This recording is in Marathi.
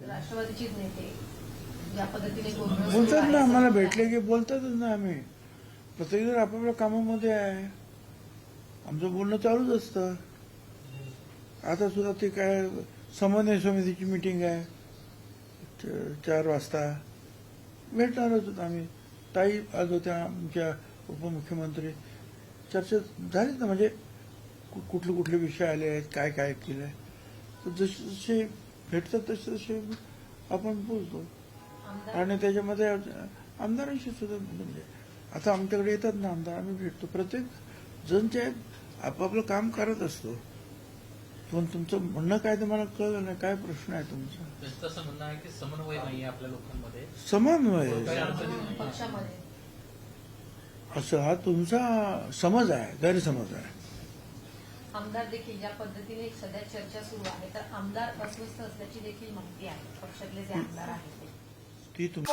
राष्ट्रवादीचेच नेते ज्या पद्धतीने बोलणं सुरू बोलतात आहे, ना, आम्हाला सध्या भेटले की बोलतातच ना. आम्ही प्रत्येकजण आपापल्या कामामध्ये आहे, आमचं बोलणं चालूच असतं. आता सुद्धा ते काय समन्वय समितीची मिटिंग आहे 4 वाजता, भेटणार होतो आम्ही. ताई आज होत्या, आमच्या उपमुख्यमंत्री. चर्चा झालीच ना, म्हणजे कुठले कुठले विषय आले आहेत, काय काय केलं आहे. तर जसे जसे भेटतात तसे तसे आपण बोलतो. आमदार आणि त्याच्यामध्ये आमदारांशी सुद्धा, म्हणजे आता आमच्याकडे येतात ना आमदार, आम्ही भेटतो. प्रत्येक जण जे आपापलं काम करत असतो. पण तुमचं म्हणणं काय ते मला कळलं नाही, काय प्रश्न आहे तुमचा? त्यांचं असं म्हणणं आहे की समन्वय नाही आपल्या लोकांमध्ये. समन्वय काही अडचणी नाही. पक्षामध्ये असं हा तुमचा समज आहे, गैरसमज आहे. आमदार देखील ज्या पद्धतीने सध्या चर्चा सुरू आहे, तर आमदार अस्वस्थ असल्याची देखील माहिती आहे. पक्षातले जे आमदार आहेत ते ती तुम